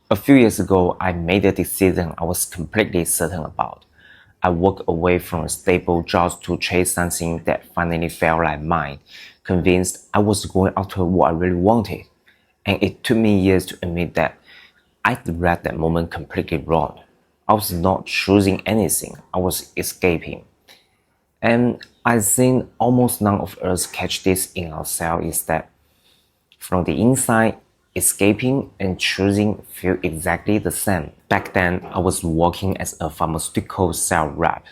A few years ago, I made a decision I was completely certain about. I walked away from a stable job to chase something that finally felt like mine, convinced I was going after what I really wanted. And it took me years to admit that I'd read that moment completely wrong. I was not choosing anything, I was escaping. And I think almost none of us catch this in ourselves is that from the inside, escaping and choosing feel exactly the same. Back then, I was working as a pharmaceutical sales rep.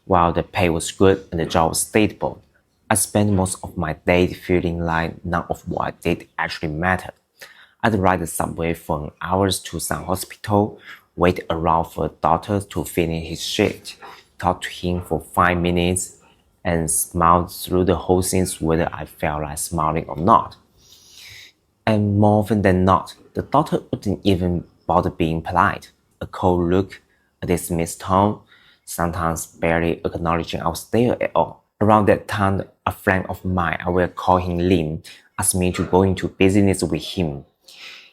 While the pay was good and the job was stable, I spent most of my day feeling like none of what I did actually mattered. I'd ride the subway for hours to some hospital, wait around for a doctor to finish his shift, talk to him for 5 minutes, and smile through the whole thing whether I felt like smiling or not. And more often than not, the doctor wouldn't even bother being polite. A cold look, a dismissed tone, sometimes barely acknowledging I was there at all. Around that time, a friend of mine, I will call him Lin, asked me to go into business with him.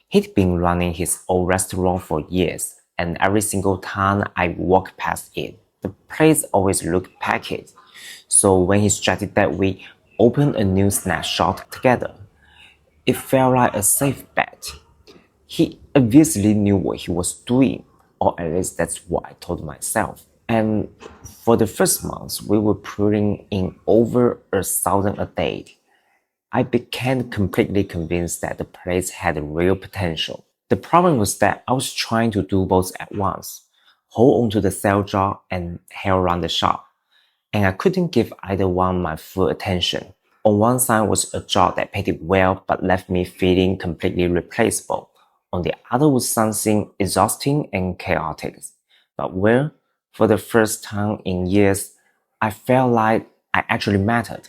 He'd been running his own restaurant for years, and every single time I walked past it, the place always looked packed. So when he suggested that we open a new snack shop together, it felt like a safe bet. He obviously knew what he was doing, or at least that's what I told myself. And for the first months, we were putting in over 1,000 a day. I became completely convinced that the place had real potential. The problem was that I was trying to do both at once, hold on to the sales job and help run the shop, and I couldn't give either one my full attention. On one side was a job that paid well but left me feeling completely replaceable. On the other was something exhausting and chaotic, but where, for the first time in years, I felt like I actually mattered.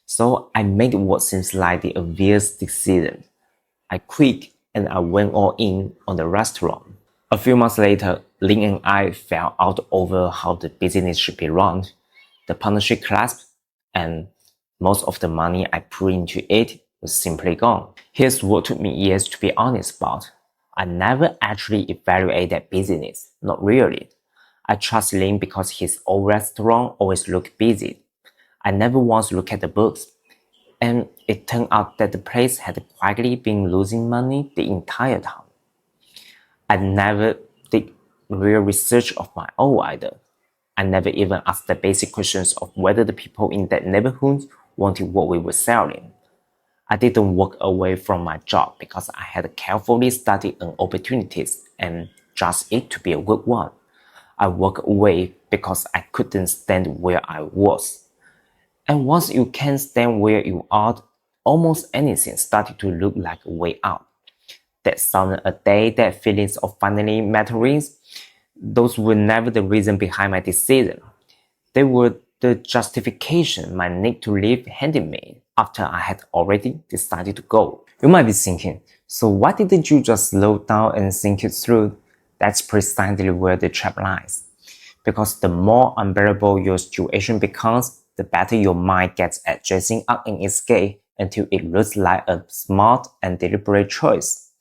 So I made what seems like the obvious decision. I quit and I went all in on the restaurant. A few months later, Lin and I fell out over how the business should be run. The partnership collapsed, and most of the money I put into it was simply gone. Here's what took me years to be honest about. I never actually evaluated that business, not really. I trust Lin because his old restaurant always looked busy. I never once looked at the books, and it turned out that the place had quietly been losing money the entire time. I never did real research of my own either. I never even asked the basic questions of whether the people in that neighborhood wanted what we were selling. I didn't walk away from my job because I had carefully studied an opportunities and judged it to be a good one. I walked away because I couldn't stand where I was. And once you can't stand where you are, almost anything started to look like a way out. That sounded a day, that feelings of finally mattering, those were never the reason behind my decision. They were the justification my need to leave handed me after I had already decided to go. You might be thinking, so why didn't you just slow down and think it through? That's precisely where the trap lies. Because the more unbearable your situation becomes, the better your mind gets at dressing up an escape until it looks like a smart and deliberate choice.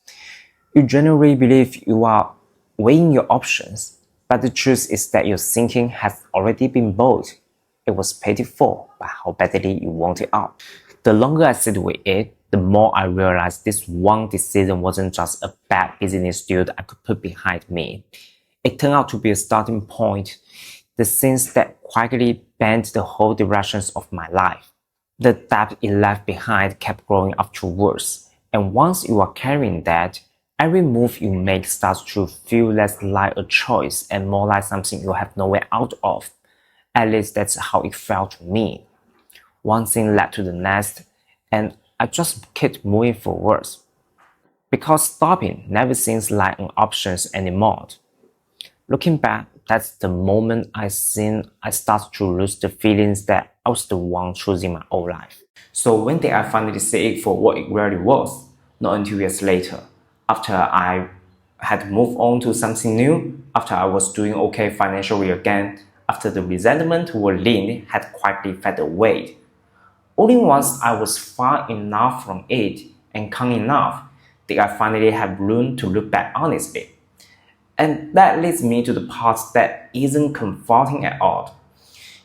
You generally believe you are weighing your options, but the truth is that your thinking has already been bought. It was paid for by how badly you want it out. The longer I sit with it, the more I realized this one decision wasn't just a bad business deal that I could put behind me. It turned out to be a starting point, the things that quietly bent the whole directions of my life. The debt it left behind kept growing afterwards, and once you are carrying that, every move you make starts to feel less like a choice and more like something you have no way out of. At least that's how it felt to me. One thing led to the next, and I just kept moving forward. Because stopping never seems like an option anymore. Looking back, that's the moment I think I start to lose the feelings that I was the one choosing my own life. So when did I finally see it for what it really was? Not until years later, after I had moved on to something new, after I was doing okay financially again, after the resentment toward Lin had quietly faded away. Only once I was far enough from it and calm enough Did I finally have room to look back honestly? And that leads me to the part that isn't comforting at all.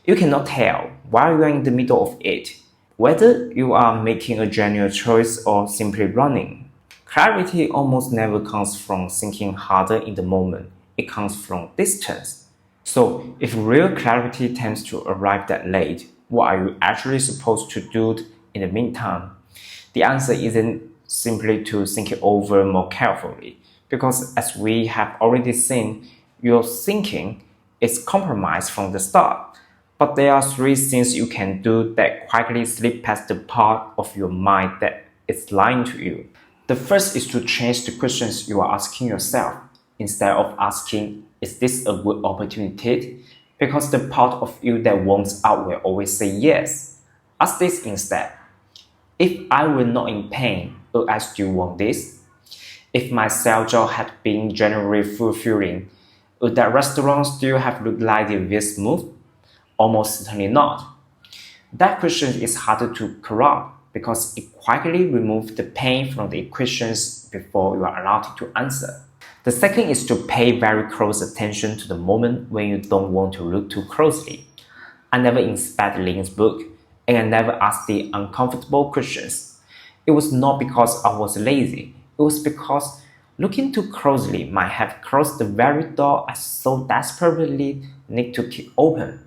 You cannot tell while you are in the middle of it whether you are making a genuine choice or simply running. Clarity almost never comes from thinking harder in the moment, it comes from distance. So, if real clarity tends to arrive that late, what are you actually supposed to do in the meantime? The answer isn't simply to think it over more carefully, because as we have already seen, your thinking is compromised from the start. But there are three things you can do that quietly slip past the part of your mind that is lying to you. The first is to change the questions you are asking yourself. Instead of asking, is this a good opportunity? Because the part of you that wants out will always say yes. Ask this instead. If I were not in pain, would I still want this? If my sales job had been genuinely fulfilling, would that restaurant still have looked like this smooth? Almost certainly not. That question is harder to corrupt because it quietly removes the pain from the equations before you are allowed to answer. The second is to pay very close attention to the moment when you don't want to look too closely. I never inspect Lin's book, and I never asked the uncomfortable questions. It was not because I was lazy, it was because looking too closely might have closed the very door I so desperately need to keep open.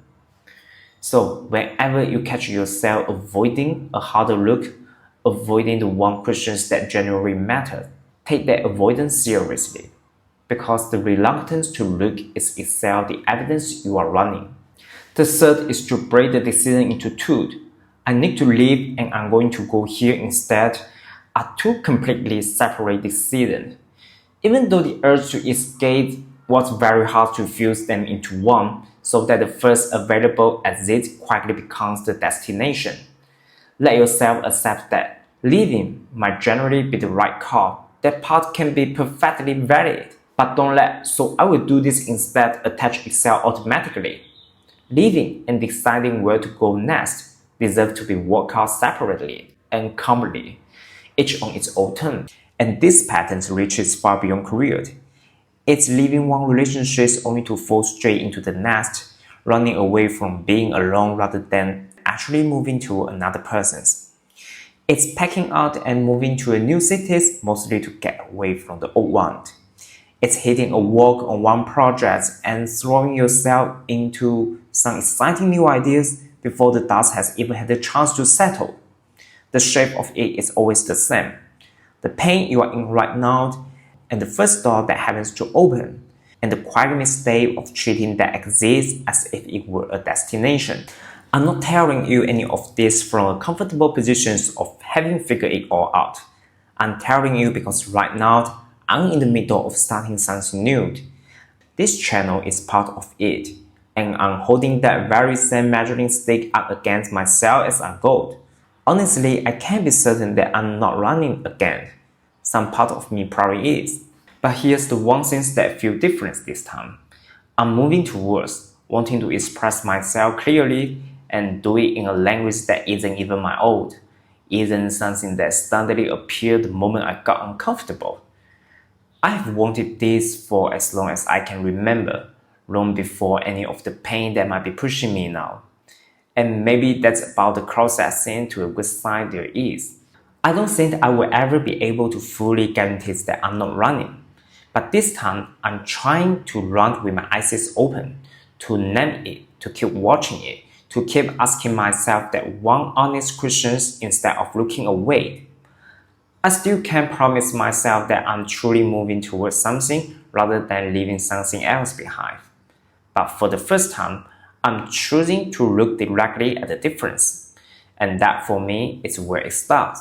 So, whenever you catch yourself avoiding a harder look, avoiding the one questions that genuinely matter, take that avoidance seriously. Because the reluctance to look is itself the evidence you are running. The third is to break the decision into two. I need to leave and I'm going to go here instead are two completely separate decisions. Even though the urge to escape was very hard to fuse them into one, so that the first available exit quickly becomes the destination. Let yourself accept that leaving might generally be the right call. That part can be perfectly valid, but don't let "so I will do this instead" attach itself automatically. Leaving and deciding where to go next deserve to be worked out separately and calmly, each on its own terms. And this pattern reaches far beyond career. It's leaving one relationship only to fall straight into the next, running away from being alone rather than actually moving to another person's. It's packing out and moving to a new city mostly to get away from the old one. It's hitting a wall on one project and throwing yourself into some exciting new ideas before the dust has even had a chance to settle. The shape of it is always the same. The pain you are in right now, and the first door that happens to open, and the quiet mistake of treating that exists as if it were a destination. I'm not telling you any of this from a comfortable position of having figured it all out. I'm telling you because right now, I'm in the middle of starting something new. This channel is part of it, and I'm holding that very same measuring stick up against myself as I go. Honestly, I can't be certain that I'm not running again. Some part of me probably is. But here's the one thing that feels different this time. I'm moving towards wanting to express myself clearly and do it in a language that isn't even my own, isn't something that suddenly appeared the moment I got uncomfortable. I've wanted this for as long as I can remember, long before any of the pain that might be pushing me now. And maybe that's about the closest to a good sign there is. I don't think I will ever be able to fully guarantee that I'm not running. But this time, I'm trying to run with my eyes open, to name it, to keep watching it, to keep asking myself that one honest question instead of looking away. I still can't promise myself that I'm truly moving towards something rather than leaving something else behind. But for the first time, I'm choosing to look directly at the difference. And that for me is where it starts.